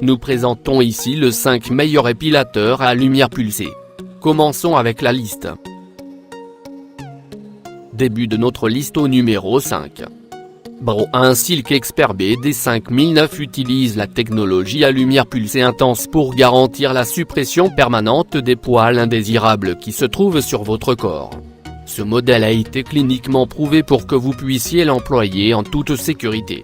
Nous présentons ici le 5 meilleurs épilateurs à lumière pulsée. Commençons avec la liste. Début de notre liste au numéro 5. Bro, un Silk Expert BD5009 utilise la technologie à lumière pulsée intense pour garantir la suppression permanente des poils indésirables qui se trouvent sur votre corps. Ce modèle a été cliniquement prouvé pour que vous puissiez l'employer en toute sécurité.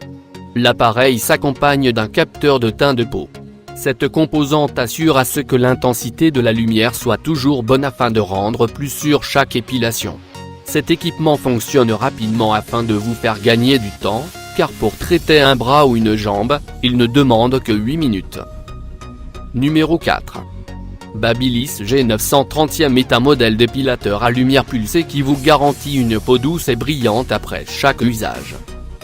L'appareil s'accompagne d'un capteur de teint de peau. Cette composante assure à ce que l'intensité de la lumière soit toujours bonne afin de rendre plus sûr chaque épilation. Cet équipement fonctionne rapidement afin de vous faire gagner du temps, car pour traiter un bras ou une jambe, il ne demande que 8 minutes. Numéro 4. Babyliss G930 est un modèle d'épilateur à lumière pulsée qui vous garantit une peau douce et brillante après chaque usage.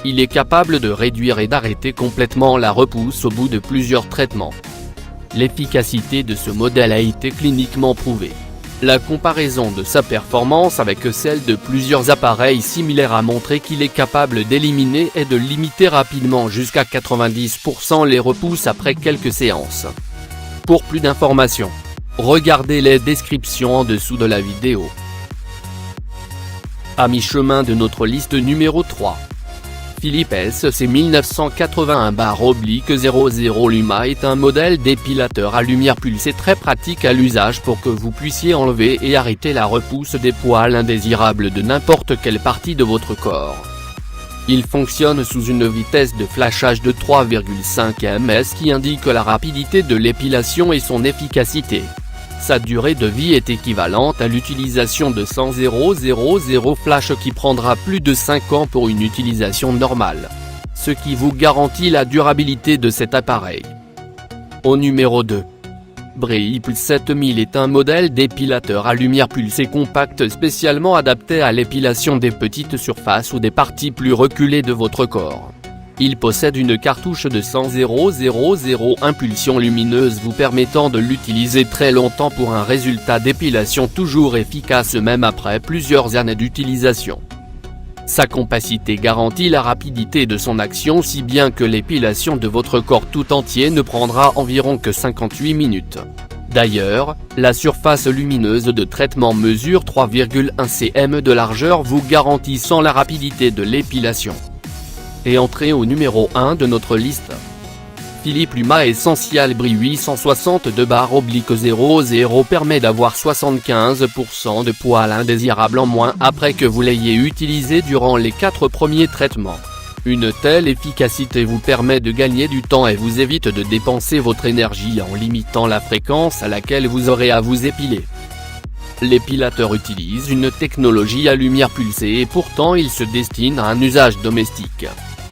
Il est capable de réduire et d'arrêter complètement la repousse au bout de plusieurs traitements. L'efficacité de ce modèle a été cliniquement prouvée. La comparaison de sa performance avec celle de plusieurs appareils similaires a montré qu'il est capable d'éliminer et de limiter rapidement jusqu'à 90% les repousses après quelques séances. Pour plus d'informations, regardez les descriptions en dessous de la vidéo. À mi-chemin de notre liste numéro 3. Philips SC 1981-00 Luma est un modèle d'épilateur à lumière pulsée très pratique à l'usage pour que vous puissiez enlever et arrêter la repousse des poils indésirables de n'importe quelle partie de votre corps. Il fonctionne sous une vitesse de flashage de 3,5 ms qui indique la rapidité de l'épilation et son efficacité. Sa durée de vie est équivalente à l'utilisation de 100 000 flash qui prendra plus de 5 ans pour une utilisation normale. Ce qui vous garantit la durabilité de cet appareil. Au numéro 2. Breipl 7000 est un modèle d'épilateur à lumière pulsée compact spécialement adapté à l'épilation des petites surfaces ou des parties plus reculées de votre corps. Il possède une cartouche de 100 000 impulsions lumineuses vous permettant de l'utiliser très longtemps pour un résultat d'épilation toujours efficace même après plusieurs années d'utilisation. Sa compacité garantit la rapidité de son action si bien que l'épilation de votre corps tout entier ne prendra environ que 58 minutes. D'ailleurs, la surface lumineuse de traitement mesure 3,1 cm de largeur vous garantissant la rapidité de l'épilation. Et entrée au numéro 1 de notre liste. Philips Luma Essential Bri 862-00 permet d'avoir 75% de poils indésirables en moins après que vous l'ayez utilisé durant les 4 premiers traitements. Une telle efficacité vous permet de gagner du temps et vous évite de dépenser votre énergie en limitant la fréquence à laquelle vous aurez à vous épiler. L'épilateur utilise une technologie à lumière pulsée et pourtant il se destine à un usage domestique.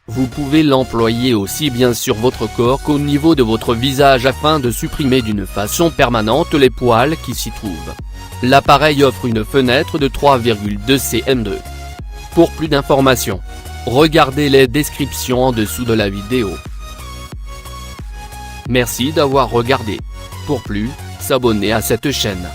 Vous pouvez l'employer aussi bien sur votre corps qu'au niveau de votre visage afin de supprimer d'une façon permanente les poils qui s'y trouvent. L'appareil offre une fenêtre de 3,2 cm2. Pour plus d'informations, regardez les descriptions en dessous de la vidéo. Merci d'avoir regardé. Pour plus, s'abonner à cette chaîne.